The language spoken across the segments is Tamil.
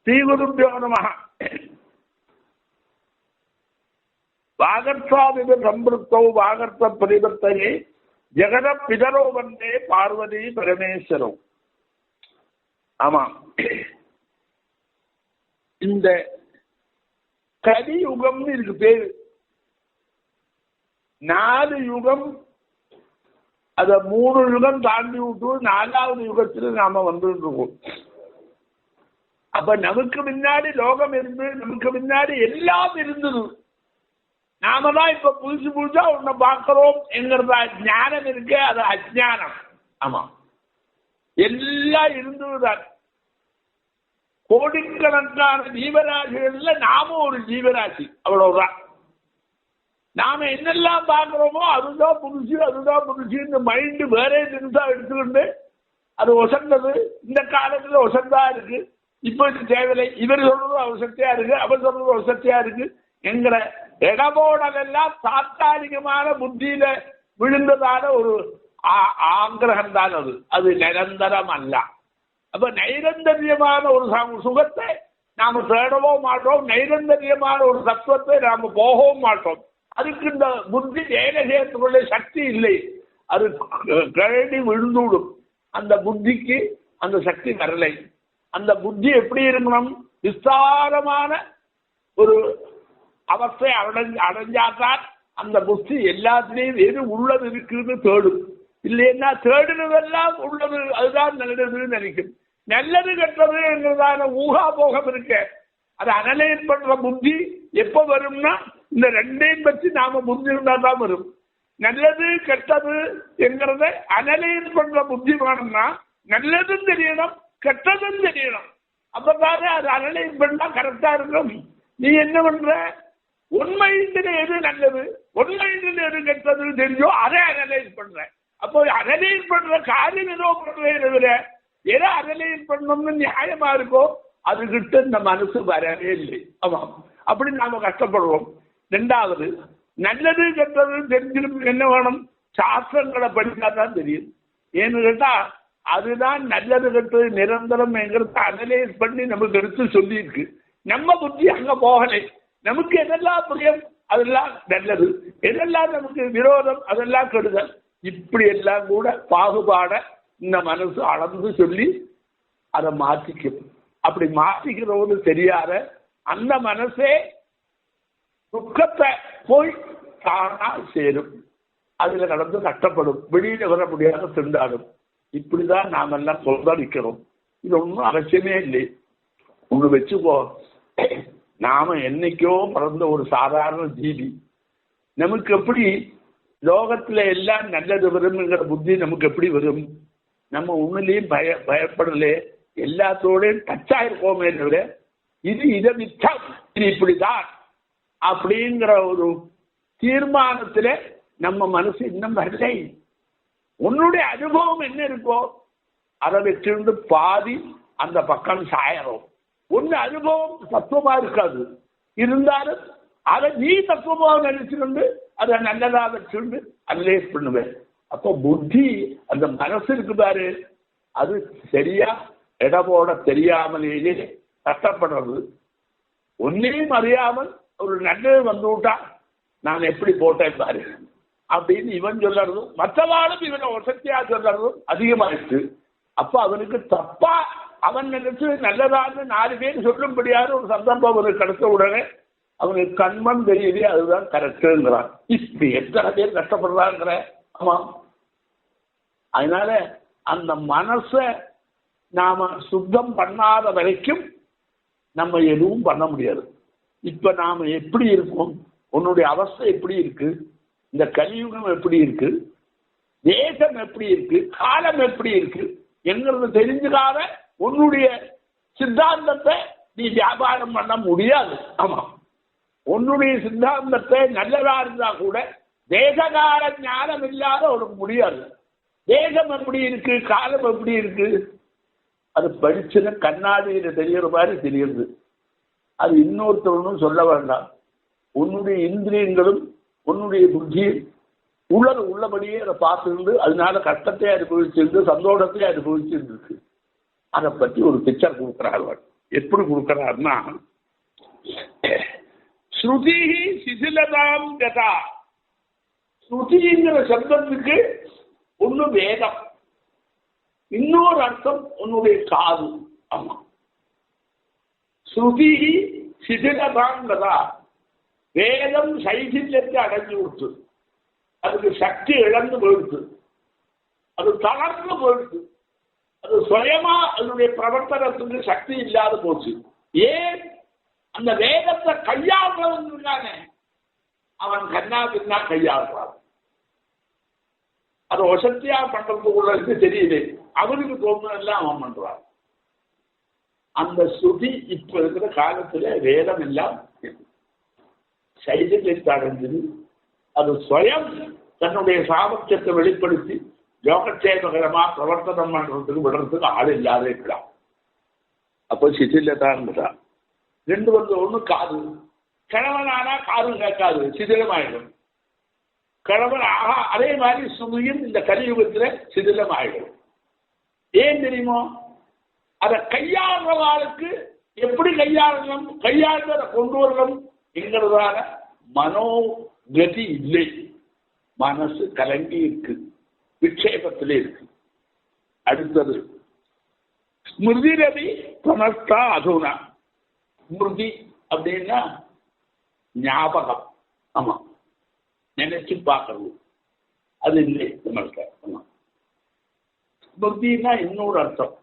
ஸ்ரீகுருभ्यो நமः. வாகர்த்தாவித சம்பிருத்தௌ வாகர்த்த பரிவர்த்தனே ஜெகத பிதரோ வந்தே பார்வதி பரமேஸ்வரோ. ஆமா, இந்த கலியுகம்னு இருக்கு பேரு. 4 யுகம், அத 3 யுகம் தாண்டி விட்டு 4வது யுகத்துல நாம வந்துட்டு இருக்கோம். அப்ப நமக்கு முன்னாடி லோகம் இருந்து, நமக்கு முன்னாடி எல்லாம் இருந்தது. நாம தான் இப்ப புதுசு புதுசா ஒன்ன பார்க்கிறோம் என்கிறதா ஞானம் இருக்கு, அது அஜானம். ஆமா, எல்லாம் இருந்ததுதான். கோடிக்கணக்கான ஜீவராசிகள்ல நாம ஒரு ஜீவராசி, அவ்வளவுதான். நாம என்னெல்லாம் பார்க்கிறோமோ அதுதான் புதுசு, அதுதான் புதுசு. இந்த மைண்டு வேற தினசா எடுத்துக்கிட்டு அது ஒசந்தது, இந்த காலத்துல ஒசந்தா இருக்கு, இப்ப இது தேவையில்லை, இவர் சொல்றது அவசத்தியா இருக்கு, அவர் சொல்றது அவசத்தியா இருக்கு என்கிற இடபோடலெல்லாம் தாற்காலிகமான புத்தியில விழுந்ததான ஒரு ஆங்கிரகம் தான் அது. அது நிரந்தரம் அல்ல. அப்ப நைரந்தரியமான ஒரு சுகத்தை நாம தேடவும் மாட்டோம், நைரந்தரியமான ஒரு தத்துவத்தை நாம போகவும் மாட்டோம். அதுக்கு இந்த புத்தி வேலை செய்யறதுக்குள்ள சக்தி இல்லை, அது கழடி விழுந்துவிடும். அந்த புத்திக்கு அந்த சக்தி வரலை. அந்த புத்தி எப்படி இருக்கணும்? விஸ்தாரமான ஒரு அவஸ்தை அடைஞ்சாதான் அந்த புத்தி எல்லாத்திலையும் எது உள்ளது இருக்குன்னு தேடும். இல்லைன்னா தேடினதெல்லாம் உள்ளது, அதுதான் நல்லதுன்னு நினைக்கும். நல்லது கெட்டது என்றதான ஊகா போகம் இருக்க, அது அனலைஸ் பண்ற புத்தி எப்ப வரும்னா இந்த ரெண்டையும் பற்றி நாம புரிஞ்சிருந்தா தான் வரும். நல்லது கெட்டது என்கிறத அனலைஸ் பண்ற புத்தி வேணும்னா நல்லதும் தெரியணும், கெட்டதும் தெரியணும். அப்பதானே அது அனலைஸ் பண்ணா கரெக்டா இருக்கும். நீ என்ன பண்ற? உண்மையில எது நல்லது, உண்மையில எது கெட்டது தெரிஞ்சோ அதை அனலைஸ் பண்ற. அப்போ அனலைஸ் பண்ற காரியம் ஏதோ பண்ற, எதை அனலைஸ் பண்ணணும்னு நியாயமா இருக்கோ அதுகிட்ட இந்த மனசு வரவே இல்லை. ஆமா, அப்படி நாம கஷ்டப்படுவோம். 2வது, நல்லது கெட்டது தெரிஞ்சிருக்கு என்ன வேணும்? சாஸ்திரங்களை படிச்சாதான் தெரியும். ஏன்னு கேட்டா அதுதான் நல்லது கெட்டது நிரந்தரம் என்கிறத அனலைஸ் பண்ணி நமக்கு எடுத்து சொல்லி இருக்கு. நம்ம புத்தி அங்க போகலை. நமக்கு எதெல்லாம் புரியும் அதெல்லாம் நல்லது, எதெல்லாம் நமக்கு விரோதம் அதெல்லாம் கெடுதல். இப்படி எல்லாம் கூட பாகுபாட இந்த மனசு அளந்து சொல்லி அதை மாற்றிக்கும். அப்படி மாற்றிக்கிறவனு தெரியாத அந்த மனசே துக்கத்தை போய் தானா சேரும், அதுல நடந்து கஷ்டப்படும், வெளியில வர முடியாத திண்டாடும். இப்படிதான் நாம எல்லாம் சொல்லிக்கிறோம். இது ஒன்றும் அவசியமே இல்லை. ஒண்ணு வச்சுக்கோ, நாம என்னைக்கோ பிறந்த ஒரு சாதாரண ஜீவி. நமக்கு எப்படி லோகத்துல எல்லாம் நல்லது வரும்ங்கிற புத்தி நமக்கு எப்படி வரும்? நம்ம ஒண்ணுலயும் பயப்படல, எல்லாத்தோடையும் டச்சா இருக்கோமே தவிர இது இதை மிச்சம், இது இப்படிதான் அப்படிங்கிற ஒரு தீர்மானத்துல நம்ம மனசு இன்னும் வரலை. உன்னுடைய அனுபவம் என்ன இருக்கோ அதை வச்சிருந்து பாதி அந்த பக்கம் சாயறோம். ஒன்னு அனுபவம் தத்துவமா இருக்காது, இருந்தாலும் அதை நீ தத்துவமாக நினைச்சுருந்து அதை நல்லதா வச்சுருந்து அனலைஸ் பண்ணுவேன். அப்போ புத்தி அந்த மனசு இருக்கு பாரு, அது சரியா இடபோட தெரியாமலேயே கஷ்டப்படுறது. ஒன்னையும் அறியாமல் ஒரு நல்லது வந்து விட்டா நான் எப்படி போட்டேன் பாரு அப்படின்னு இவன் சொல்லறதும் மற்றவாளும் இவனை வசதியா சொல்லறதும் அதிகமாயிடுச்சு. அப்ப அவனுக்கு தப்பா அவன் நினைச்சு நல்லதான்னு 4 பேர் சொல்லும்படியான ஒரு சந்தர்ப்பம் அவனுக்கு கிடைச்ச உடனே அவனுக்கு கண்மண் தெரியுது, அதுதான் கரெக்டுங்கிறான். இப்படி எத்தனை பேர் கஷ்டப்படுறாங்கிற. ஆமா, அதனால அந்த மனசை நாம சுத்தம் பண்ணாத வரைக்கும் நம்ம எதுவும் பண்ண முடியாது. இப்ப நாம எப்படி இருக்கோம், உன்னுடைய அவஸ்தை எப்படி இருக்கு, இந்த கலியுகம் எப்படி இருக்கு, தேசம் எப்படி இருக்கு, காலம் எப்படி இருக்கு என்கிறது தெரிஞ்சுக்காத உன்னுடைய சித்தாந்தத்தை நீ வியாபாரம் பண்ண முடியாது. ஆமா, உன்னுடைய சித்தாந்தத்தை நல்லதா இருந்தா கூட தேசகால ஞானம் இல்லாத உனக்கு முடியாது. தேசம் எப்படி இருக்கு, காலம் எப்படி இருக்கு, அது படிச்சுன்னு கண்ணாடியில தெரியற மாதிரி தெரியுது. அது இன்னொருத்தவனும் சொல்ல வேண்டாம். உன்னுடைய இந்திரியங்களும் உன்னுடைய புத்தியும் உள்ளபடியே அதை பார்த்துருந்து அதனால கஷ்டத்தை அனுபவிச்சிருந்து சந்தோஷத்தை அனுபவிச்சிருக்கு. அதை பற்றி ஒரு பிக்சர் கொடுக்குறார்கள். எப்படி கொடுக்கிறார்னா, ஸ்ருதி சிசிலதாம் கதா. ஸ்ருதிங்கிற சப்தத்துக்கு ஒண்ணு வேதம், இன்னொரு அர்த்தம் உன்னுடைய காது. ஆமா, ஸ்ருதி சிசிலதாம் கதா. வேதம் சைசில்யத்தை அடைஞ்சு கொடுத்து, அதுக்கு சக்தி இழந்து போயிடுது, அது தளர்ந்து போயிடுது, அது சுயமா அதனுடைய பிரவர்த்தனத்துக்கு சக்தி இல்லாத போச்சு. ஏன்? அந்த வேதத்தை கையாளுறவன் இருக்கானே, அவன் கண்ணா பின்னா கையாளுறான். அது வசத்தியா பண்றதுக்குள்ள தெரியல, அவனுக்கு தோணுதெல்லாம் அவன் பண்றான். அந்த ஸ்ருதி இப்ப இருக்கிற காலத்துல வேதம் எல்லாம் சைதன்யத்தை அடைஞ்சது. அது சுயம் தன்னுடைய சாமர்த்தியத்தை வெளிப்படுத்தி யோகக்ஷேமகரமா பிரவர்த்தனம் பண்றதுக்கு விடுறதுக்கு ஆள் இல்லாத இருக்கலாம். அப்போ சிதிலதான் ரெண்டு ஒண்ணு காது. கிழவனானா காதும் கேட்காது, சிதிலமாயிடும். கிழவன் ஆகா, அதே மாதிரி சுமையும் இந்த கலியுகத்துல சிதிலமாயிடும். ஏன் தெரியுமோ? அதை கையாளுறவாளுக்கு எப்படி கையாளணும், கையாளுறதை கொண்டு வரணும் என்கிறதான மனோகதி இல்லை. மனசு கலங்கி இருக்கு, விக்ஷேபத்திலே இருக்கு. அடுத்தது ஸ்மிருதி ரவி புனஸ்தா அதுனா. ஸ்மிருதி அப்படின்னா ஞாபகம். ஆமா, நினைச்சு பார்க்கறது, அது இல்லை நம்மளுக்கு. ஆமா, ஸ்மிருதினா இன்னொரு அர்த்தம்.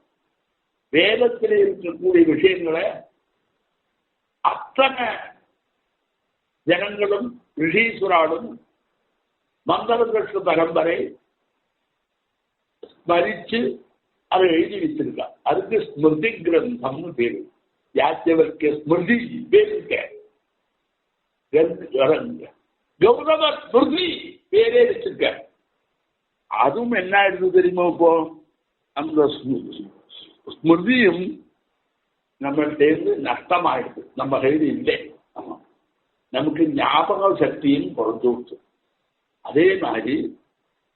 வேதத்தில் இருக்கக்கூடிய விஷயங்களை அத்தனை ஜனங்களும் ரிஷீஸ்வராலும் மந்திரகிருஷ்ண பரம்பரை ஸ்மரிச்சு அதை எழுதி வச்சிருக்கா. அதுக்கு ஸ்மிருதி கிரந்தம்னு பேரு. யாச்சவர்க்கு ஸ்மிருதி பேருக்க, கௌரவ ஸ்மிருதி பேரே வச்சிருக்க. அதுவும் என்ன ஆயிடுது தெரியுமா? இப்போ அந்த ஸ்மிருதியும் நம்மகிட்ட நஷ்டமாயிடுது, நம்ம கைது இல்லை. ஆமா, நமக்கு ஞாபக சக்தியும் குறைஞ்சு விடுச்சு. அதே மாதிரி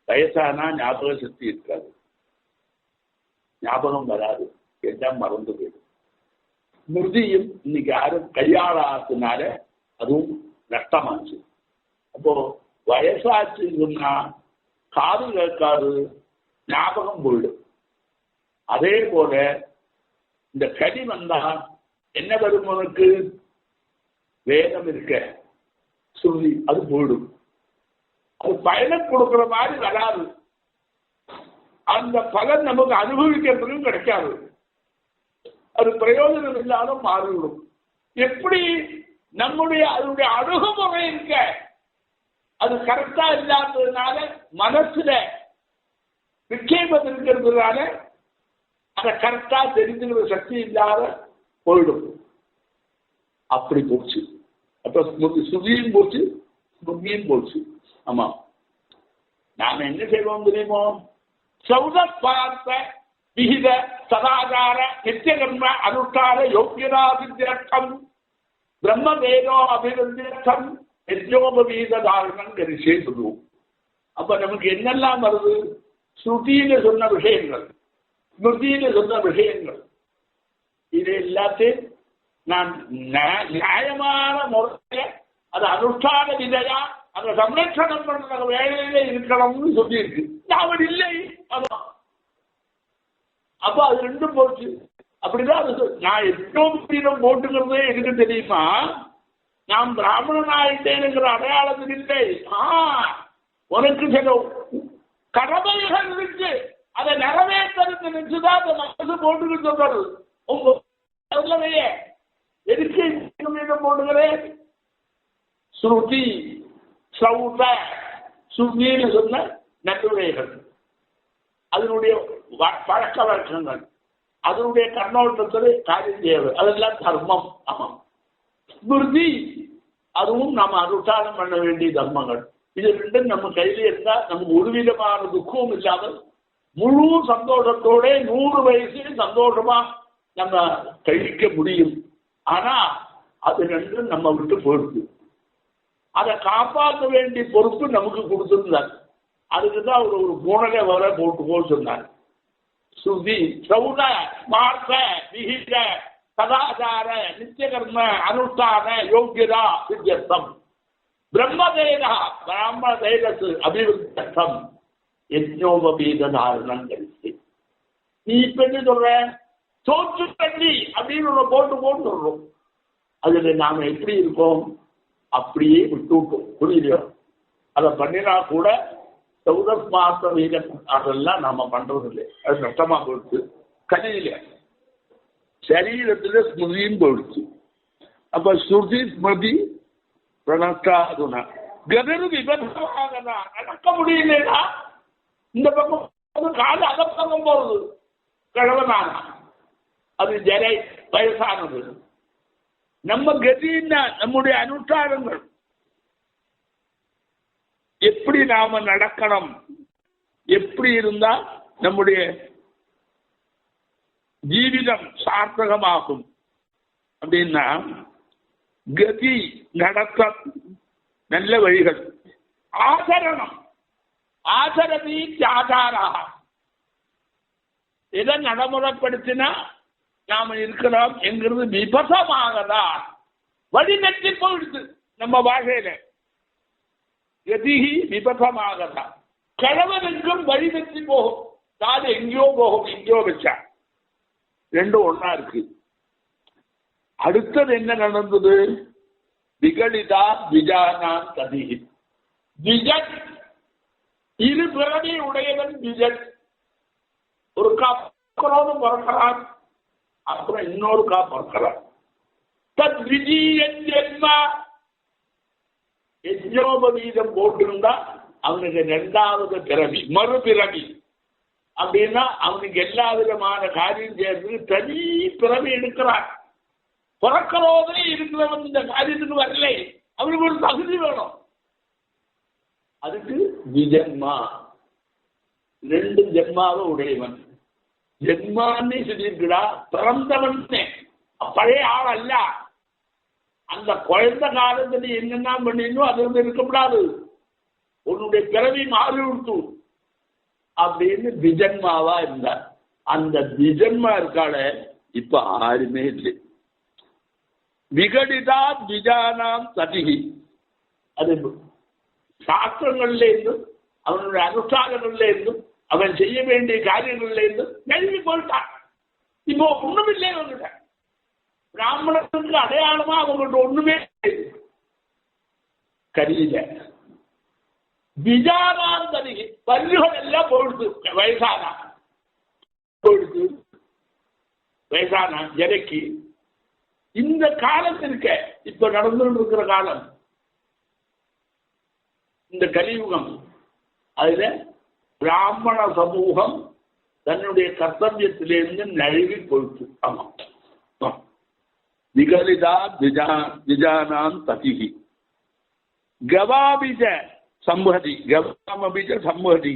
வயசானா ஞாபக சக்தி இருக்காது, ஞாபகம் வராது, எல்லாம் மறந்து போயிடும். ஸ்மிருதியும் இன்னைக்கு யாரும் கையாளாததுனால அதுவும் நஷ்டமாச்சு. அப்போ வயசாச்சுன்னா காது கேட்காது, ஞாபகம் போயிடும். அதே போல இந்த கடி வந்தா என்ன வரும்? உனக்கு வேதம் இருக்க, ஸ்ருதி, அது போயிடும். அது பயணம் கொடுக்கிற மாதிரி வராது, அந்த பலன் நமக்கு அனுபவிக்கிறதுக்கும் கிடைக்காது, அது பிரயோஜனம் இல்லாத மாறிவிடும். எப்படி நம்முடைய அதனுடைய அணுகுமுறை இருக்க, அது கரெக்டா இல்லாததுனால மனசுல விக்ஷேபம் இருக்கிறதுனால அதை கரெக்டா தெரிஞ்சுக்கிற சக்தி இல்லாத போயிடும். அப்படி போச்சு. அப்ப சுதியும் போச்சு, ஸ்மிருதியும் போச்சு. ஆமா, நாம என்ன செய்வோம் தெரியுமோ? சௌத பார்த்த விகித சதாச்சார நித்தியகர்ம அனுஷ்டான யோகியராசித்தியர்த்தம் பிரம்ம வேதோ அபிவந்தியர்த்தம் யஜ்ஞோபவீத தாரணம் கரிசே சொல்லுவோம். அப்ப நமக்கு என்னெல்லாம் வருது? ஸ்ருதியில சொன்ன விஷயங்கள், ஸ்மிருதியில சொன்ன விஷயங்கள், இது எல்லாத்தையும் நான் நியாயமான முறையில அது அனுஷ்டான விதையா அந்த சம்ரட்சணம் பண்ற வேலையில இருக்கணும்னு சொல்லி இருக்கு. அவன் இல்லை. அப்ப அது ரெண்டும் போச்சு. அப்படிதான் அது. நான் எட்டோம் வீதம் போட்டுக்கிறதே எதுக்கு தெரியுமா? நான் பிராமணன் ஆயிட்டேனுங்கிற அடையாளத்தில் இல்லை. உனக்கு சில கடமைகள் இருக்கு, அதை நிறைவேற்றது நினைச்சுதான் அந்த மனசு போட்டுக்கிட்டு சொல்றது. உங்க எதுக்கு வீதம் போட்டுக்கிறேன்? ஸ்ருதி சௌத சுருதின்னு சொன்ன நடுவைகள், அதனுடைய பழக்க வழக்கங்கள், அதனுடைய கண்ணோட்டத்தில் காரியம் தேவை, அதெல்லாம் தர்மம். ஆமாம், ஸ்மிருதி அதுவும் நம்ம அனுஷ்டானம் பண்ண வேண்டிய தர்மங்கள். இது ரெண்டும் நம்ம கையில இருந்தா நமக்கு ஒரு விதமான துக்கமும் இல்லாமல் முழு சந்தோஷத்தோட 100 வயசு சந்தோஷமா நம்ம கழிக்க முடியும். ஆனா அது ரெண்டும் நம்ம விட்டு போயிடுது. அதை காப்பாற்ற வேண்டிய பொறுப்பு நமக்கு கொடுத்திருந்தார். அதுக்குதான் அவர் ஒரு குணலை வர போட்டு போல் சொன்னார். ஸ்ருதி சௌத ஸ்மார்த்த விஹித சதாச்சார நித்தியகர்ம அனுஷ்டான யோகியதா சித்தியர்த்தம் பிரம்மதேனா பிராமண தேஜஸ் அபிவிருத்தம் யஜ்ஞோபவீத தாரணம் கழிச்சு. நீ இப்ப என்ன சொல்ற? சோற்று தண்ணி அப்படின்னு போட்டு சொல்றோம். அதுல நாம எப்படி இருக்கோம்? அப்படியே விட்டுவிட்டோம். புரியலையோ? அதை பண்ணினா கூட சௌதஸ் மாச வீரம் அதெல்லாம் நாம பண்றது இல்லை. அது நஷ்டமா போயிடுச்சு. கலியில சரீரத்துல ஸ்மிருதியும் போயிடுச்சு. அப்ப ஸ்ருதி ஸ்மிருதி பிரணஷ்டாதுனா கதரு விபதமாக நடக்க முடியலன்னா இந்த பக்கம் கால அத பக்கம் போறது கிழவனான அது ஜரை வயசானது. நம்ம கதின்னா நம்முடைய அனுஷ்டானங்கள் எப்படி நாம நடக்கணும், எப்படி இருந்தா நம்முடைய ஜீவிதம் சார்த்தகமாகும் அப்படின்னா கதி நடத்த நல்ல வழிகள். ஆசரணம் ஆசரணி ஆதாரா எதை நடைமுறைப்படுத்தினா நாம இருக்கிறோம் என்கிறது விபசமாகதான் வழிநெற்றி போயிடுது. நம்ம வாழ்க்கையில கதிகி விபசமாகதான் கிழவனுக்கும் வழிநெற்றி போகும். காது எங்கேயோ போகும், எங்கேயோ வச்சா ரெண்டும் ஒன்னா இருக்கு. அடுத்தது என்ன நடந்தது? விகலிதா விஜானா கதிகி. விஜன் இரு பிறவி உடையவன் விஜன். ஒரு காப்பரோடு பிறக்கிறான், அப்புறம் இன்னொரு பிறக்கிறான். தத் விஜயன் ஜென்மா யஜ்ஞோபவீதம் போட்டிருந்தா அவனுக்கு இரண்டாவது பிறவி, மறுபிறவி. அப்படின்னா அவனுக்கு எல்லா விதமான காரியம் சேர்ந்து தனி பிறவி எடுக்கிறான். பிறக்கிறோதே இருக்கிறவன் இந்த காரியத்துக்கு வரலை, அவனுக்கு ஒரு தகுதி வேணும். அதுக்கு விஜன்மா, ரெண்டு ஜென்மாவை உடையவன். ஜென்மான்னு சொல்லியிருக்கா, பிறந்தவன் பழைய ஆள் அல்ல. அந்த குழந்தை காலத்துல என்னென்ன பண்ணிடணும் அது வந்து இருக்கக்கூடாது. உன்னுடைய பிறவி மாறி விட்டு அப்படின்னு விஜன்மாவா இருந்தார். அந்த விஜன்மா இருக்கால இப்ப யாருமே இல்லை. விகடிதா விஜானாம் சதிகி. அது சாஸ்திரங்கள்ல இருந்தும் அவனுடைய அனுஷ்டானங்கள்ல இருந்தும் அவன் செய்ய வேண்டிய காரியங்கள்ல இருந்தும் எழுதி போயிட்டான். இப்போ ஒண்ணும் இல்லை அவங்ககிட்ட. பிராமணத்துக்கு அடையாளமா அவங்ககிட்ட ஒண்ணுமே கரியல. விஜானாம் சதிகி பல்லுகள் எல்லாம் போயிடுது. வயசானா போயிடுது. வயசானா ஜனைக்கு இந்த காலத்திற்க இப்ப நடந்து இருக்கிற காலம் இந்த கலியுகம். அதுல பிராமண சமூகம் தன்னுடைய கர்த்தவியத்திலிருந்து நழுவி போயிட்டு. ஆமா, விகலிதா விஜானாம் ததிகி கவாபிஜ சம்பதி கவாமபிஜ சம்பதி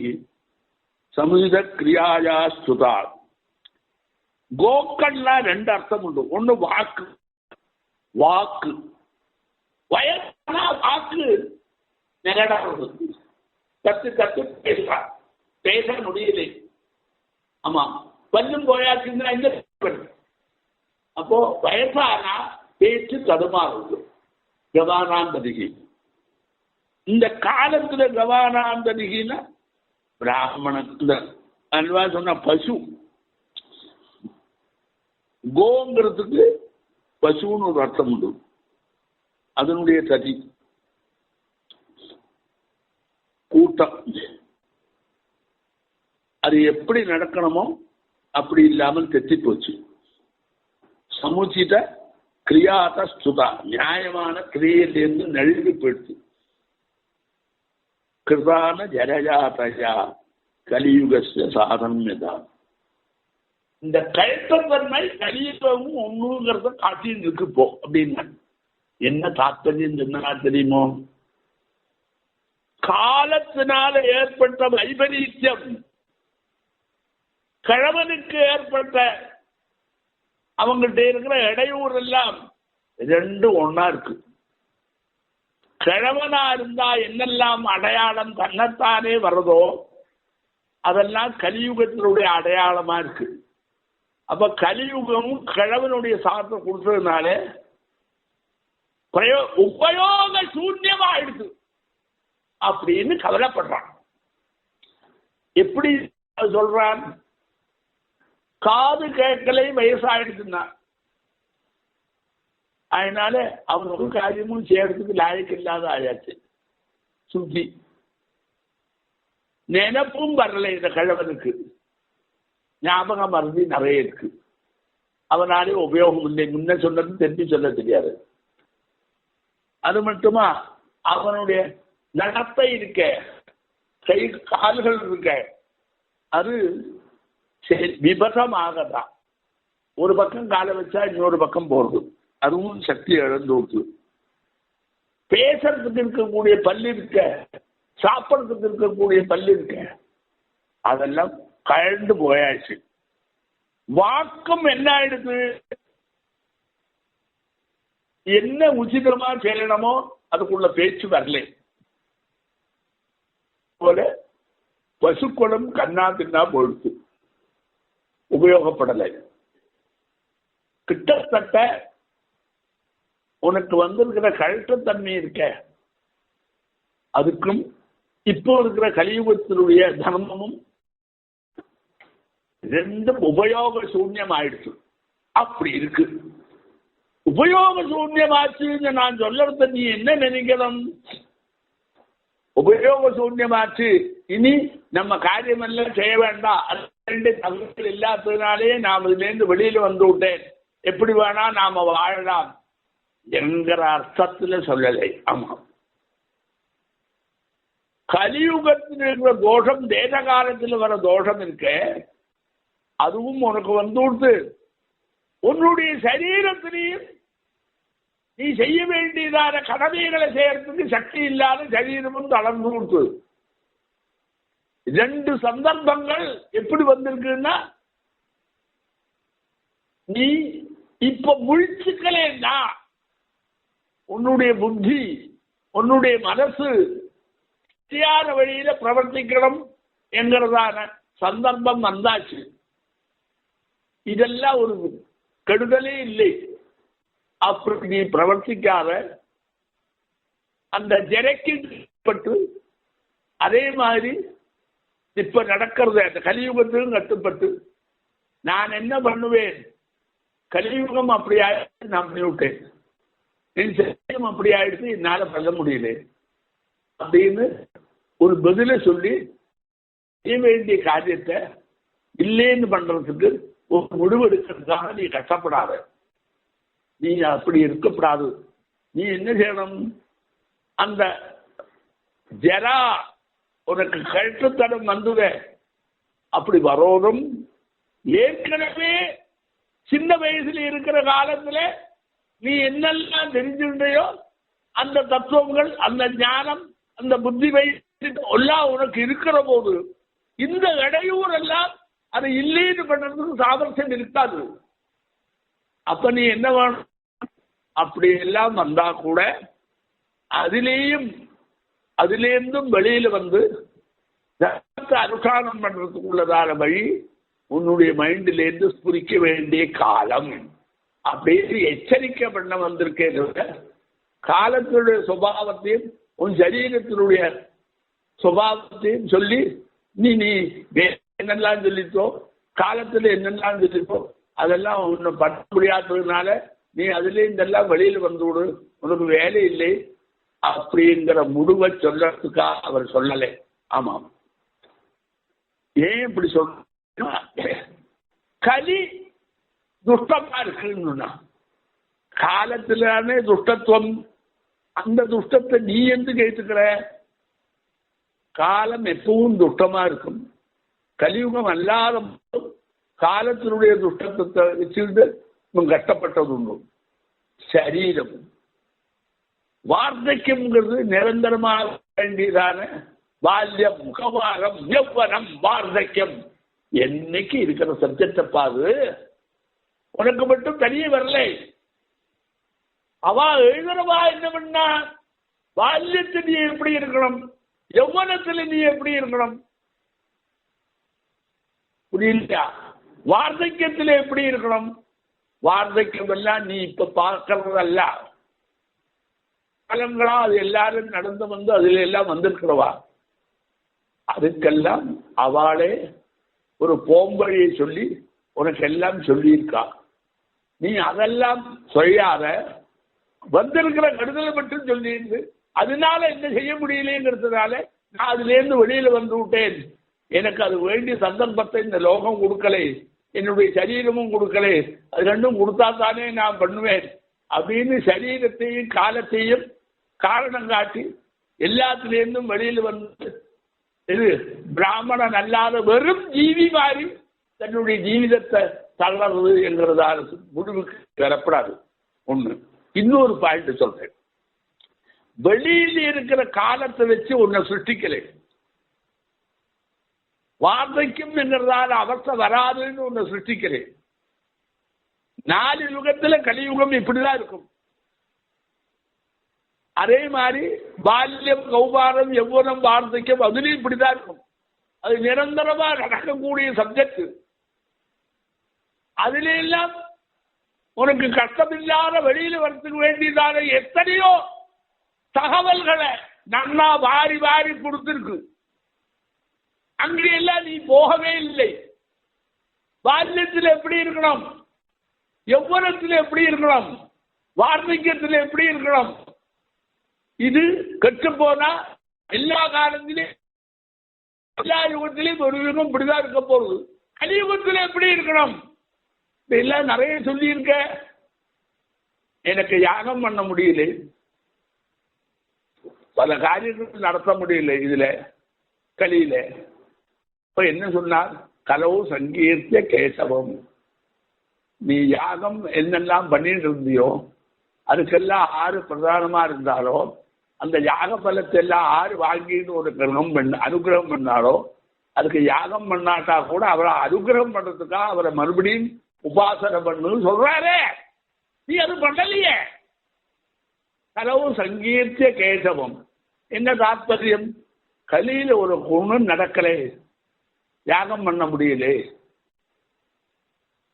சமுத கிரியாயா ஸ்துதா. கோக்கள்லாம் ரெண்டு அர்த்தம் உண்டு. ஒண்ணு வாக்கு, வாக்கு வயசானா வாக்கு நிகழாது. கத்து கத்து பேசுறான், பேச முடியல. ஆமா, பல்லும் போயாச்சுன்னா இந்த அப்போ வயசானா பேச்சு தடுமாறுது. கவானாந்ததிகி இந்த காலத்துல கவானாந்ததிகின்னா பிராமணன். இந்த அல்வா சொன்ன பசு, கோங்கிறதுக்கு பசுன்னு ஒரு அர்த்தம் உண்டு. அதனுடைய சதி கூட்டம். அது எப்படி நடக்கணுமோ அப்படி இல்லாமல் தெத்தி போச்சு. சமுச்சித கிரியாத ஸ்துதா, நியாயமான கிரியையிலிருந்து நழுவி போயிடுச்சு. கிருதான ஜரஜாதயா கலியுகஸ்ய சாதன்யதான். இந்த கயத்தன்மை கலியுகமும் ஒண்ணுங்கிறத காட்டின்னு இருக்கு போ அப்படின்னா என்ன தாத்பரியம் சொன்னா தெரியுமோ? காலத்தினால ஏற்பட்ட வைபரீத்தியம், கிழவனுக்கு ஏற்பட்ட அவங்கள்ட்ட இருக்கிற இடையூறு எல்லாம் ரெண்டும் ஒன்னா இருக்கு. கிழவனா இருந்தா என்னெல்லாம் அடையாளம் தன்னைத்தானே வருதோ அதெல்லாம் கலியுகத்தினுடைய அடையாளமா இருக்கு. அப்ப கலியுகமும் கிழவனுடைய சாதத்தை கொடுத்ததுனால உபயோக சூன்யமாயிடுது அப்படின்னு கவலைப்படுறான். எப்படி சொல்றான்? காது கேட்கலை வயசாயிடுச்சுன்னா அதனால அவன் ஒரு காரியமும் செய்யறதுக்கு லாயக்கு இல்லாத ஆயாச்சு. சுத்தி நினைப்பும் வரல இந்த கிழவனுக்கு. ஞாபகம் மறந்து நிறைய இருக்கு. அவனாலே உபயோகம் இல்லை. முன்ன சொன்னது திருப்பி சொல்ல தெரியாது. அது மட்டுமா அவனுடைய நடத்தை இருக்க, கை கால்கள் இருக்க, அது விபசமாகதான். ஒரு பக்கம் காலை வச்சா இன்னொரு பக்கம் போறது. அதுவும் சக்தி இழந்து விட்டு. பேசுறதுக்கு இருக்கக்கூடிய பல்லு இருக்க, சாப்பிட்றதுக்கு இருக்கக்கூடிய பல்லு இருக்க, அதெல்லாம் கழண்டு போயாச்சு. வாக்கும் என்ன ஆயிடுது? என்ன உச்சிதமா செய்யணுமோ அதுக்குள்ள பேச்சு வரல போல பசுக்குளம் கண்ணா தின்னா போயிடுச்சு. உபயோகப்படலை. கிட்டத்தட்ட உனக்கு வந்திருக்கிற கழற்றத்தன்மை இருக்க, அதுக்கும் இப்போ இருக்கிற கலியுகத்தினுடைய தர்மமும் ரெண்டும் உபயோக சூன்யம் ஆயிடுச்சு. அப்படி இருக்கு. உபயோக சூன்யமாச்சு நான் சொல்றது நீ என்ன நினைக்கணும்? உபயோக சூன்யமாச்சு, இனி நம்ம காரியம் எல்லாம் செய்ய வேண்டாம், ரெண்டு தகுதிகள் இல்லாததுனாலே நாம் இதுலேருந்து வெளியில வந்து விட்டேன், எப்படி வேணா நாம வாழலாம் என்கிற அர்த்தத்துல சொல்லலை. ஆமா, கலியுகத்தில் இருக்கிற தோஷம், தேச காலத்தில் வர தோஷம் இருக்க, அதுவும் உனக்கு வந்து விட்டு உன்னுடைய சரீரத்திலையும் நீ செய்ய வேண்டியதான கடமைகளை செய்யறதுக்கு சக்தி இல்லாத சரீரமும் தளர்ந்து கொடுத்து. ரெண்டு சந்தர்ப்பங்கள் எப்படி வந்திருக்குன்னா, நீ இப்ப முழிச்சுக்கலேன்னா உன்னுடைய புத்தி, உன்னுடைய மனசு சரியான வழியில பிரவர்த்திக்கணும் என்கிறதான சந்தர்ப்பம் வந்தாச்சு. இதெல்லாம் ஒரு கெடுதலே இல்லை. அப்படி நீ பிரவர்த்திக்காத அந்த ஜெரைக்கு கட்டுப்பட்டு, அதே மாதிரி இப்ப நடக்கிறது அந்த கலியுகத்திலும் கட்டுப்பட்டு, நான் என்ன பண்ணுவேன், கலியுகம் அப்படி ஆயிடுச்சு நான் பண்ணிவிட்டேன், என் சரீரம் அப்படி ஆயிடுச்சு என்னால பண்ண முடியல அப்படின்னு ஒரு பதில சொல்லி செய்ய வேண்டிய காரியத்தை இல்லைன்னு பண்றதுக்கு ஒரு முடிவு எடுக்கிறதுக்காக நீ கஷ்டப்படாத. நீ அப்படி இருக்கப்படாது. நீ என்ன செய்யணும்? அந்த ஜரா உனக்கு கழுத்துத்தடம் வந்துத அப்படி வரோதும், ஏற்கனவே சின்ன வயசுல இருக்கிற காலத்துல நீ என்னெல்லாம் தெரிஞ்சுக்கிறையோ அந்த தத்துவங்கள், அந்த ஞானம், அந்த புத்தி வயசு எல்லாம் உனக்கு இருக்கிற போது இந்த இடையூறு எல்லாம் அது இல்லைன்னு பண்றதுக்கு சாமர்த்தியம் இருக்காது. அப்ப நீ என்ன வேணும்? அப்படி எல்லாம் வந்தா கூட அதிலேருந்தும் வெளியில வந்து அனுஷ்டானம் பண்றதுக்குள்ளதான வழி உன்னுடைய மைண்டிலேருந்து ஸ்புரிக்க வேண்டிய காலம் அப்படின்னு எச்சரிக்கை பண்ண வந்திருக்கேன். காலத்தினுடைய சுபாவத்தையும் உன் சரீரத்தினுடைய சுபாவத்தையும் சொல்லி நீ என்னெல்லாம் சொல்லித்தோ, காலத்துல என்னெல்லாம் சொல்லித்தோ அதெல்லாம் உன்னை பண்ண முடியாததுனால நீ அதுல இதெல்லாம் வெளியில வந்து விடு, உனக்கு வேலை இல்லை அப்படிங்கிற முடிவை சொல்றதுக்காக அவர் சொல்லலை. ஆமாம், ஏன் இப்படி சொல்ற? கலி துஷ்டமா இருக்குன்னா காலத்திலானே துஷ்டத்துவம். அந்த துஷ்டத்தை நீ எந்த கேட்டுக்கிற? காலம் எப்பவும் துஷ்டமா இருக்கும். கலியுகம் அல்லாத காலத்தினுடைய துஷ்டத்தை வச்சுட்டு கஷ்டப்பட்டது உண்டு. சரீரம் வார்த்தக்கியம்ங்கிறது நிரந்தரமாக வேண்டியதான பால்யம், முகவாரம், யௌவனம், வார்த்தக்கியம் என்னைக்கு இருக்கிற சப்ஜெக்ட பாரு. உனக்கு மட்டும் தனியே வரல. அவ எழுதுறவா என்ன பண்ணா, பால்யத்தில் நீ எப்படி இருக்கணும், யௌவனத்தில் நீ எப்படி இருக்கணும், புரியலையா? வார்த்தக்கியத்தில் எப்படி இருக்கணும்? வார்த்தக்கியம் எல்லாம் நீ இப்ப பார்க்கறதல்ல, காலங்களா அது எல்லாரும் நடந்து வந்து அதுல எல்லாம் வந்திருக்கிறவா. அதுக்கெல்லாம் அவளே ஒரு போம்பழியை சொல்லி உனக்கு எல்லாம் சொல்லியிருக்கா. நீ அதெல்லாம் சொல்லாத, வந்திருக்கிற கடுதலை மட்டும் சொல்லியிருந்து அதனால என்ன செய்ய முடியலங்கிறதுனால நான் அதுல இருந்து வெளியில வந்து விட்டேன். எனக்கு அது வேண்டிய சந்தர்ப்பத்தை இந்த லோகம் கொடுக்கலை, என்னுடைய சரீரமும் கொடுக்கலை, அது ரெண்டும் கொடுத்தா தானே நான் பண்ணுவேன் அப்படின்னு சரீரத்தையும் காலத்தையும் காரணம் காட்டி எல்லாத்திலேருந்தும் வெளியில வந்து இது பிராமணன் அல்லாத வெறும் ஜீவி மாறி தன்னுடைய ஜீவிதத்தை தளர்வு என்கிறதால முடிவுக்கு வரப்படாது. ஒண்ணு. இன்னொரு பாயிண்ட் சொல்றேன். வெளியில இருக்கிற காலத்தை வச்சு உன்னை சிருஷ்டிக்கலை. வார்த்தைக்கும் என்கிறதால அவஸ்தை வராதுன்னு உன்னை சிருஷ்டிக்கிறேன். 4 யுகத்துல கலியுகம் இப்படிதான் இருக்கும். அதே மாதிரி பால்யம், கௌமாரம், யௌவனம், வார்த்தைக்கும் அதுலயும் இப்படிதான் இருக்கும். அது நிரந்தரமா நடக்கக்கூடிய சப்ஜெக்ட். அதுல எல்லாம் உனக்கு கஷ்டமில்லாத வெளியில வரத்துக்கு வேண்டியதான எத்தனையோ தகவல்களை நன்னா வாரி வாரி கொடுத்திருக்கு. அங்கெல்லாம் நீ போகவே இல்லை. பால்யத்தில் எப்படி இருக்கணும், யௌவனத்தில் எப்படி இருக்கணும், வார்த்தக்கியத்தில் எப்படி இருக்கணும், இது கற்று போனா எல்லா காலத்திலும் எல்லா யுகத்திலையும் ஒரு யுகம் இப்படிதான் இருக்க போகுது. கலியுகத்தில் எப்படி இருக்கணும் எல்லாம் நிறைய சொல்லி இருக்க. எனக்கு யாகம் பண்ண முடியல, பல காரியங்கள் நடத்த முடியல இதுல கலியில. இப்ப என்ன சொன்னார்? கலவு சங்கீர்த்திய கேசவம். நீ யாகம் என்னெல்லாம் பண்ணிட்டு இருந்தியோ அதுக்கெல்லாம் 6 பிரதானமா இருந்தாலோ அந்த யாக பலத்தை எல்லாம் 6 வாங்கிட்டு ஒரு அனுகிரகம் பண்ணாலோ அதுக்கு யாகம் பண்ணாட்டா கூட அவரை அனுகிரகம் பண்றதுக்காக அவரை மறுபடியும் உபாசனை பண்ணு சொல்றாரே, நீ அது பண்ணலையே. கலவு சங்கீர்த்திய கேசவம். என்ன தாற்பயம்? கலியில ஒரு குணம் நடக்கலே, யாகம் பண்ண முடியல,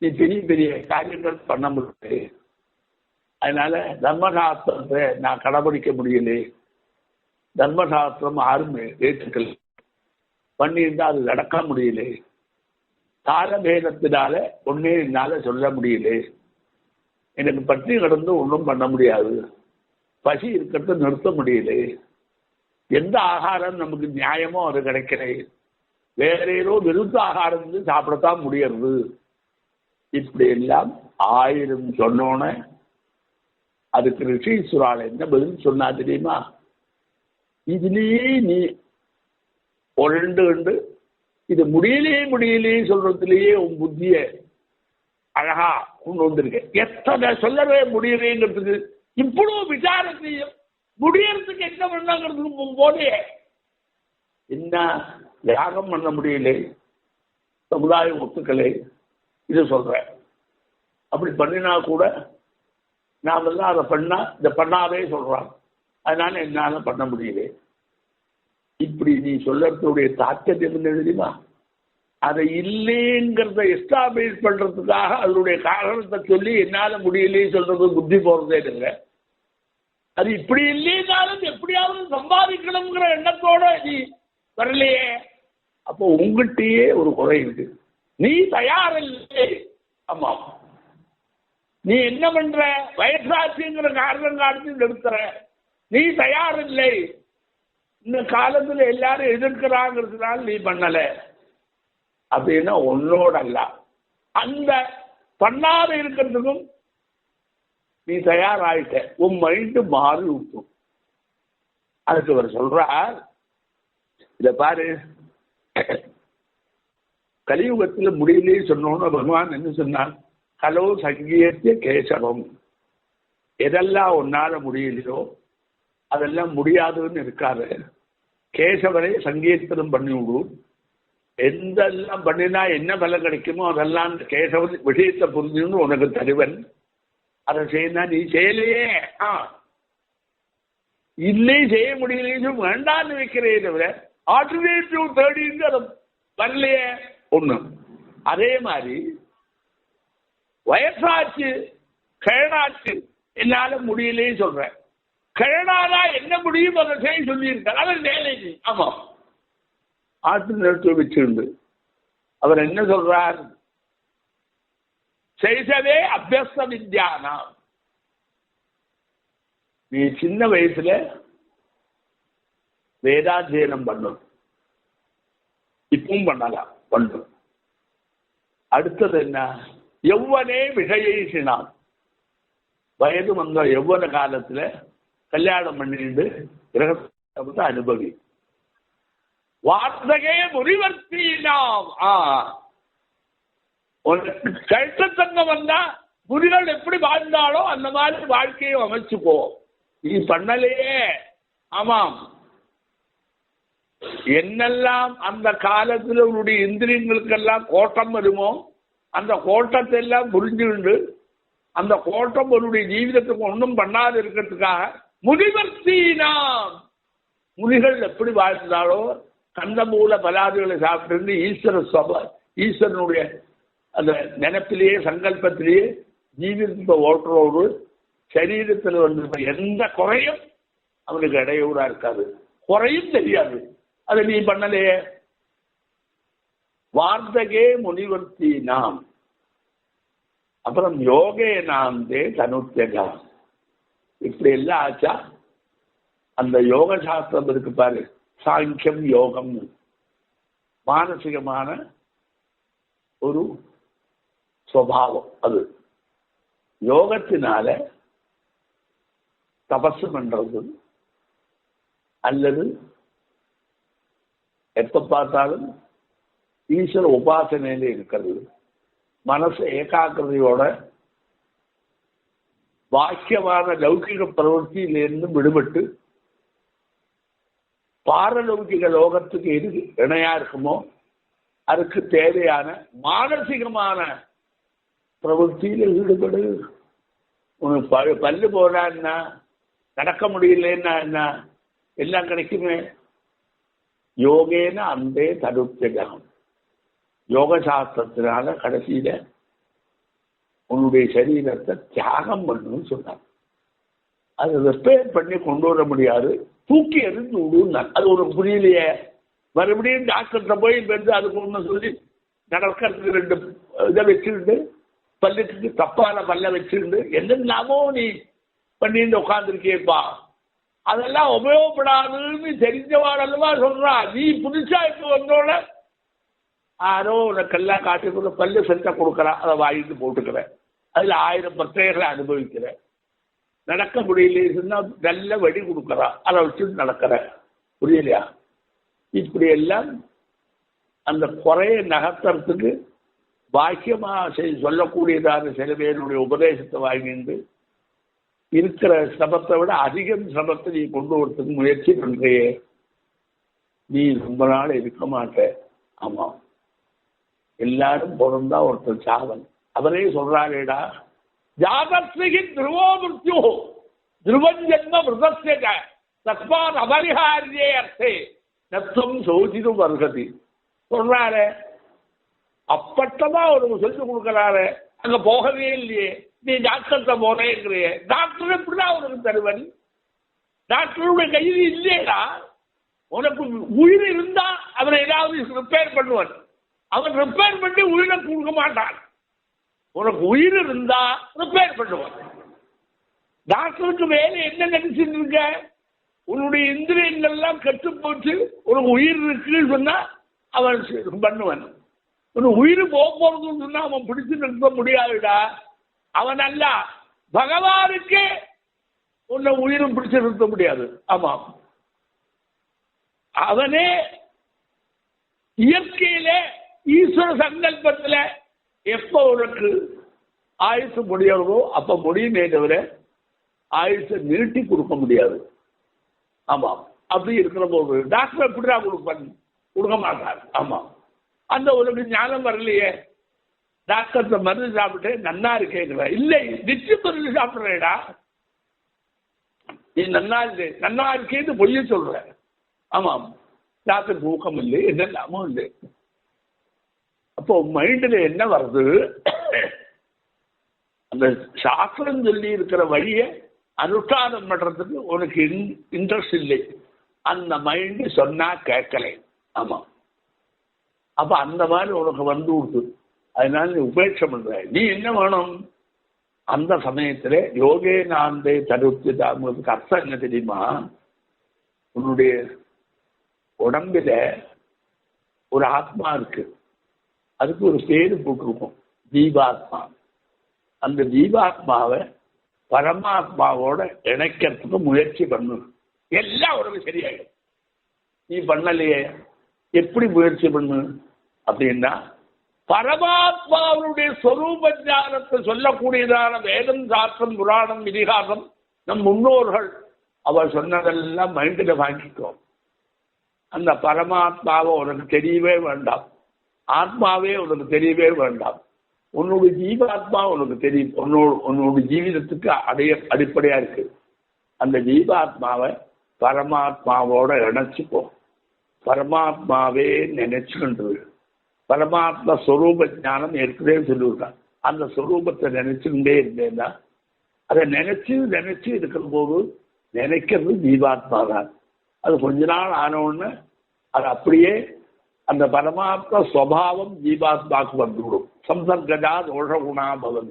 நீ பெரிய பெரிய காரியங்கள் பண்ண முடியல, அதனால தர்மசாஸ்திரத்தை நான் கடைபிடிக்க முடியல, தர்மசாஸ்திரம் யாரும் ஏற்றுக்கல, பண்ணியிருந்தா அது நடக்க முடியல, தாரபேதத்தினால ஒன்னே என்னால சொல்ல முடியல, எனக்கு பற்றி கடந்து ஒன்றும் பண்ண முடியாது, பசி இருக்கிறது நிறுத்த முடியல, எந்த ஆகாரம் நமக்கு நியாயமோ அது கிடைக்கல, வேற ஏதோ விருத்த ஆகாரம் சாப்பிடத்தான் முடியறது. இப்படி எல்லாம் 1000 சொன்னோன அதுக்கு ரிஷீஸ்வரால் என்ன பதில் சொன்னா தெரியுமா? இதுலயே நீ உண்டு இது முடியலே சொல்றதுலயே உன் புத்திய அழகா கொண்டு வந்திருக்க. எத்தனை சொல்லவே முடியலேங்கிறதுக்கு இவ்வளவு விசாரத்தையும் முடியறதுக்கு என்ன பண்ணாங்கிறதுக்கு போதே என்ன யாகம் பண்ண முடியல, சமுதாயம் ஒத்துக்கலை, இது சொல்றேன். அப்படி பண்ணினா கூட நாமெல்லாம் அதை பண்ணா இதை பண்ணாதே சொல்றான், அதனால என்னால பண்ண முடியல. இப்படி நீ சொல்லறதுடைய தாக்கத்தை என்ன தெரியுமா? அதை இல்லைங்கிறத எஸ்டாபிளிஷ் பண்றதுக்காக அதனுடைய காரணத்தை சொல்லி என்னால முடியலையே சொல்றது புத்தி போறதே இல்லை. அது இப்படி இல்லைனாலும் எப்படியாவது சம்பாதிக்கணுங்கிற எண்ணத்தோட நீ வரலையே. அப்போ உங்கள்கிட்டயே ஒரு குறை இருக்கு, நீ தயாரில்லை. ஆமா, நீ என்ன பண்ற? வயசாட்சிங்கிற காரணம் காட்டி நிறுத்துற, நீ தயாரில்லை. இந்த காலத்துல எல்லாரும் எதிர்க்கிறாங்கிறதுனால நீ பண்ணல. அப்படின்னா உன்னோட அல்ல, அந்த பண்ணாத இருக்கிறதுக்கும் நீ தயாராயிட்ட, உன் மைண்டு மாறி விட்டும். அதுக்கு அவர் சொல்றார், இத பாரு, கலியுகத்தில் முடியலையே சொன்னோன்னு பகவான் என்ன சொன்னார்? கலோ சங்கீர்த்திய கேசவம். எதெல்லாம் உன்னால முடியலையோ அதெல்லாம் முடியாதுன்னு இருக்காது. கேசவரை சங்கீர்த்தனம் பண்ணி விடும். எந்தெல்லாம் பண்ணினா என்ன பலம் கிடைக்குமோ அதெல்லாம் கேசவன் விஷயத்தை புரிஞ்சுன்னு உனக்கு தருவன். அதை செய்யணும். நீ செய்யலையே, இல்லை செய்ய முடியலையே வேண்டான்னு வைக்கிறே தவிர ஆல்டர்னேட்டிவ் தேடின்னு அதை வரலையே. ஒண்ணு. அதே மாதிரி வயசாச்சு கிழனாச்சு என்னால முடியலே சொல்றேன். கிழனாரா என்ன முடியும் அதை செய்ய சொல்லியிருக்கார். அவர் வேலை. ஆமா, ஆட்டு நிறுத்தி வச்சிருந்து அவர் என்ன சொல்றார்? செய்சவே அபியஸ்த வித்யானா, நீ சின்ன வயசுல வேதாத்தியனம் பண்ணும், இப்பவும் பண்ணலாம், பண்ணும். அடுத்தது என்ன? எவ்வனே விஷயினான், வயது வந்த எவ்வன காலத்துல கல்யாணம் பண்ணிட்டு கிரகத்தை அனுபவி. வார்த்தகே முனிவர்த்தினாம், உனக்கு கழுத்தங்கம் வந்தா முனிகள் எப்படி வாழ்ந்தாலோ அந்த மாதிரி வாழ்க்கையை அமைச்சுக்கோ. நீ பண்ணலையே. ஆமாம், என்னெல்லாம் அந்த காலத்தில் உன்னுடைய இந்திரியங்களுக்கெல்லாம் கோட்டம் வருமோ அந்த கோட்டத்தை எல்லாம் புரிஞ்சுண்டு அந்த கோட்டம் உன்னுடைய ஜீவிதத்துக்கு ஒன்றும் பண்ணாது இருக்கிறதுக்காக முனிவர்த்தினாம், முனிகள் எப்படி வாழ்ந்தாலோ கந்தமூல பலாதுகளை சாப்பிட்டு ஈஸ்வரனுடைய அந்த நினைப்பிலேயே சங்கல்பத்திலேயே ஜீவிதத்தை ஓட்டுறோடு சரீரத்தில் வந்து எந்த குறையும் அவனுக்கு இடையூறா இருக்காது, குறையும் தெரியாது. அதை நீ பண்ணலையே. வார்த்தகே முனிவர்த்தி நாம், அப்புறம் யோகே நாம் தே தனுத்தியகா, இப்படி எல்லாம் ஆச்சா. அந்த யோக சாஸ்திரம் இருக்கு பாரு, சாங்கியம் யோகம், மானசிகமான ஒரு சுவாவம். அது யோகத்தினால தபசு பண்றது அல்லது எப்ப பார்த்தாலும் ஈஸ்வர உபாசனையில இருக்கிறது, மனசு ஏகாக்கிரதையோட வாக்கியமான லௌகிக பிரவൃத்தியிலிருந்து விடுபட்டு பாரலௌகிக லோகத்துக்கு எது இணையா இருக்குமோ அதுக்கு தேவையான மானசிகமான பிரவൃத்தியில ஈடுபடு. உனக்கு பல்லு போனா என்ன, நடக்க முடியலன்னா என்ன, எல்லாம் கிடைக்குமே. யோகேன அந்தே தடுத்தகம், யோக சாஸ்திரத்தினால கடைசியில உன்னுடைய சரீரத்தை தியாகம் பண்ணணும்னு சொன்னார். அது ரிப்பேர் பண்ணி கொண்டு வர முடியாது, தூக்கி எறிந்து விடுனார். அது உனக்கு புரியலையே. மறுபடியும் டாக்டர்கிட்ட போய் வந்து அதுக்கு ஒன்று சொல்லி நடக்கிறதுக்கு 2 இதை வச்சுக்கிட்டு பல்லுக்கு தப்பான பல்ல வச்சுக்கிட்டு என்னெல்லாமோ நீ பண்ணிட்டு உட்காந்துருக்கியப்பா, அதெல்லாம் உபயோகப்படாதுன்னு தெரிஞ்சவாடல்லவா சொல்றா. நீ புதுசா இப்ப வந்தோட யாரோ உனக்கெல்லாம் காட்டுக்குள்ள பல்லு செத்த கொடுக்குறா, அதை வாங்கிட்டு போட்டுக்கிறேன், அதுல 1000 பிரச்சனைகளை அனுபவிக்கிறேன். நடக்க முடியலன்னா நல்ல வழி கொடுக்குறா, அதை வச்சுட்டு நடக்கிறேன். புரியலையா? இப்படி எல்லாம் அந்த குறைய நகர்த்துறதுக்கு பாக்கியமா சொல்லக்கூடியதான சில பேருடைய உபதேசத்தை வாங்கிட்டு இருக்கிற சிரமத்தை விட அதிகம் சிரமத்தை நீ கொண்டு வரத்துக்கு முயற்சி பண்றியே, நீ ரொம்ப நாள் இருக்க மாட்ட. ஆமா, எல்லாரும் பிறந்தா ஒருத்தர் சாவன். அவரே சொல்றாரேடா, ஜாதஸ்மிகி துருவோ மிருத்யு துருவம் ஜென்ம மிருதஸ்ய தஸ்மாத் அபரிஹாரியே அர்த்தே நத்துவம் சோதிதும் வருகதி சொல்றாரு. அப்பட்டமா ஒரு சொல்லி கொடுக்கறாரு, அங்க போகவே இல்லையே, நீ டாக்டர்கிட்ட போறேங்கிறிய. டாக்டர் எப்படிதான் உனக்கு தருவன்? டாக்டருடைய கையில் இல்லையடா. உனக்கு உயிர் இருந்தா அவனை ஏதாவது ரிப்பேர் பண்ணுவான், அவன் ரிப்பேர் பண்ணி உயிரை கொடுக்க மாட்டான். உனக்கு உயிர் இருந்தா ரிப்பேர் பண்ணுவான். டாக்டருக்கு வேலை என்ன நினைச்சிட்டு இருக்க? உன்னுடைய இந்திரியங்கள் எல்லாம் கெட்டு போச்சு, உனக்கு உயிர் இருக்குன்னு சொன்னா அவன் பண்ணுவான். உனக்கு உயிர் போறதுன்னு சொன்னா அவன் பிடிச்சு நிறுத்த முடியாதுடா. அவன் அல்ல, பகவானுக்கு உன்னை உயிரும் பிடிச்சு நிறுத்த முடியாது. ஆமா, அவனே இயற்கையில ஈஸ்வர சங்கல்பத்தில் எப்ப உனக்கு ஆயுசு முடியறதோ அப்ப முடியுமே தவிர ஆயுசை நீட்டி கொடுக்க முடியாது. ஆமா, அப்படி இருக்கிற போது டாக்டர் எப்படிதான் கொடுக்க மாட்டார். ஆமா, அந்த உனக்கு ஞானம் வரலையே. டாக்டர் மருந்து சாப்பிட்டு நன்னா இருக்கேங்கிற, இல்லை நிச்சயம் மருந்து சாப்பிட்றேடா, நீ நன்னா இருக்கேன்னு பொய்ய சொல்ற. ஆமாம், டாக்டர் தூக்கம் இல்லை, என்னெல்லாமும் இல்லை. அப்போ மைண்டில் என்ன வருது, அந்த சாஸ்திரம் சொல்லி இருக்கிற வழியை அனுஷ்டானம் பண்றதுக்கு உனக்கு இன்ட்ரெஸ்ட் இல்லை. அந்த மைண்டு சொன்னா கேட்கலை. ஆமா, அப்ப அந்த மாதிரி உனக்கு வந்து விடுது. அதனால நீ உபேட்சை பண்ற. நீ என்ன வேணும் அந்த சமயத்துல? யோகே நாந்தே தருத்துக்கு அர்த்தம் என்ன தெரியுமா? உன்னுடைய உடம்பில ஒரு ஆத்மா இருக்கு, அதுக்கு ஒரு பேரு போட்டிருக்கும், ஜீவாத்மா. அந்த ஜீவாத்மாவை பரமாத்மாவோட இணைக்கிறதுக்கு முயற்சி பண்ணு, எல்லாம் உடம்பு சரியாயிடும். நீ பண்ணலையே, எப்படி முயற்சி பண்ணு அப்படின்னா, பரமாத்மாவுடைய ஸ்வரூப ஞானத்தை சொல்லக்கூடியதான வேதம், சாஸ்திரம், புராணம், இதிகாசம், நம் முன்னோர்கள் அவர் சொன்னதெல்லாம் மைண்டில் வாங்கிக்கோ. அந்த பரமாத்மாவை உனக்கு தெரியவே வேண்டாம், ஆத்மாவே உனக்கு தெரியவே வேண்டாம். உன்னுடைய ஜீவாத்மா உனக்கு தெரியும், உன்னோட ஜீவிதத்துக்கு அடிப்படையா இருக்கு. அந்த ஜீவாத்மாவை பரமாத்மாவோட இணைச்சுப்போ. பரமாத்மாவே நினைச்சுக்கின்றது. பரமாத்மா ஸ்வரூப ஞானம் ஏற்கனவே சொல்லிவிட்டான். அந்த ஸ்வரூபத்தை நினைச்சுக்கிட்டே இருந்தேன்னா, அதை நினைச்சு இருக்கிற போது நினைக்கிறது ஜீவாத்மா தான். அது கொஞ்ச நாள் ஆனவுடனே அது அப்படியே அந்த பரமாத்மா ஸ்வபாவம் ஜீவாத்மாவுக்கு வந்துவிடும். சம்சர்கஜா தோஷகுணா பவன்,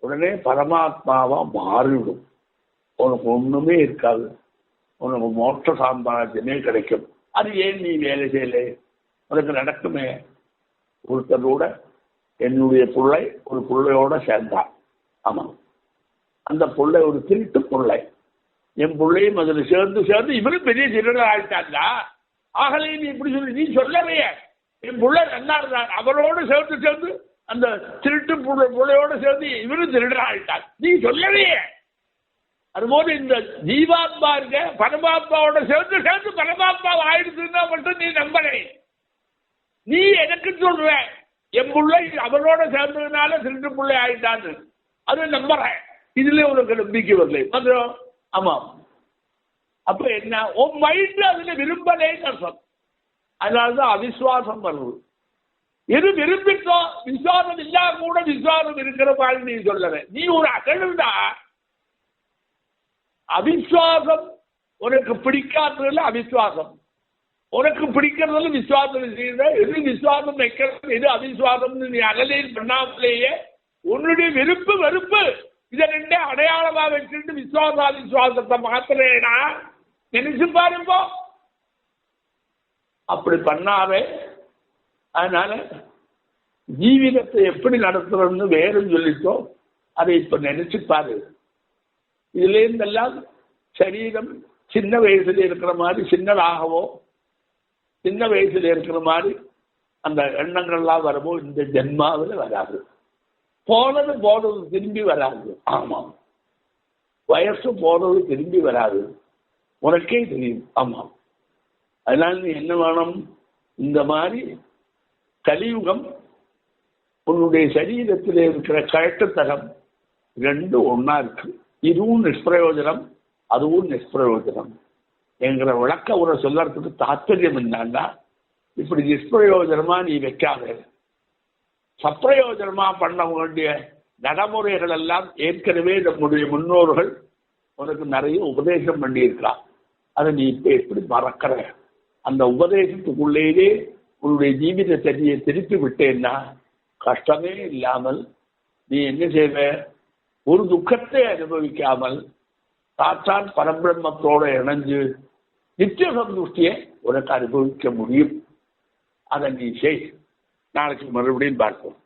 உடனே பரமாத்மாவா மாறிவிடும். உனக்கு ஒண்ணுமே இருக்காது, உனக்கு மோட்ச சாம்ராஜ்யமே கிடைக்கும். அது ஏன் நீ வேலை செய்யலை? உனக்கு நடக்குமே. ஒருத்தரோட என்னுடைய பிள்ளை ஒரு பிள்ளையோட சேர்ந்தான். ஆமா, அந்த பிள்ளை ஒரு திருட்டு பிள்ளை. என் பிள்ளையும் அதில் சேர்ந்து இவரும் பெரிய திருடர் ஆகிட்டாங்களா? ஆகலை நீ இப்படி சொல்லி நீ சொல்லவே. என் பிள்ளை நல்லா இருந்தான், அவரோடு சேர்ந்து அந்த திருட்டு பிள்ளையோட சேர்ந்து இவரும் திருடர் ஆகிட்டான், நீ சொல்லவே. அதுபோது இந்த ஜீவாத்மா இருக்க பரமாத்மாவோட சேர்ந்து பரமாத்மா ஆயிடுச்சுன்னா மட்டும் நீ நம்பலை. நீ எனக்கு சொல்ற என் பிள்ளை அவரோட சேர்ந்ததுனால திருட்டு பிள்ளை ஆயிட்டான்னு, அது நம்புறேன். இதுல உனக்கு நம்பிக்கை வரலை. ஆமா, அப்ப என்ன, உன் மைண்ட் அதுல விரும்பலேன்னு அர்த்தம். அதனாலதான் அவிஸ்வாசம் வருது. எது விரும்பிட்டோ விசுவாசம் இல்லா கூட விசுவாசம் இருக்கிற மாதிரி நீ சொல்லற. நீ ஒரு அகழ்ந்தா அவிஸ்வாசம் உனக்கு பிடிக்காததுல அவிஸ்வாசம், உனக்கு பிடிக்கிறதுல விசுவாசம் செய்யற. எது விசுவாசம் வைக்கிறது, எது அவிஸ்வாசம் நீ அகலையில் பண்ணாமலேயே உன்னுடைய விருப்பு வெறுப்பு இதை ரெண்டே அடையாளமா வச்சுட்டு விசுவாசத்தை மாத்திரேனா நினைச்சு பாருங்க. அப்படி பண்ணாவே. அதனால ஜீவிதத்தை எப்படி நடத்துறோம்னு வேறும் சொல்லிட்டோம், அதை இப்ப நினைச்சு பாரு. இதுல இருந்தெல்லாம் சரீரம் சின்ன வயசுல இருக்கிற மாதிரி சின்னதாகவோ, சின்ன வயசுல இருக்கிற மாதிரி அந்த எண்ணங்கள்லாம் வரவோ இந்த ஜென்மாவில் வராது. போனது திரும்பி வராது. ஆமாம், வயசு போனது திரும்பி வராது, உனக்கே தெரியும். ஆமாம், அதனால நீ என்ன வேணும், இந்த மாதிரி கலியுகம் உன்னுடைய சரீரத்தில் இருக்கிற கழட்டுத்தகம் ரெண்டும் ஒன்னா இருக்கு. இதுவும் நிஷ்பிரயோஜனம், அதுவும் நிஷ்பிரயோஜனம் என்கிற விளக்க உரை சொல்லறதுக்கு தாத்பரியம் என்னன்னா, இப்படி நிஷ்பிரயோஜனமா நீ வைக்காத, சப்பிரயோஜனமா பண்ண வேண்டிய நடைமுறைகள் எல்லாம் ஏற்கனவே நம்முடைய முன்னோர்கள் உனக்கு நிறைய உபதேசம் பண்ணியிருக்கலாம். அதை நீ இப்ப எப்படி மறக்கிற? அந்த உபதேசத்துக்குள்ளேயே உன்னுடைய ஜீவித சரியை திருப்பி விட்டேன்னா கஷ்டமே இல்லாமல் நீ என்ன செய்வ? ஒரு துக்கத்தை அனுபவிக்காமல் சாட்சாத் பரபிரம்மத்தோட இணைஞ்சு நித்திய சந்துஷ்டியை உனக்கு அனுபவிக்க முடியும். அதை நீ செய். நாளைக்கு மறுபடியும் பார்ப்போம்.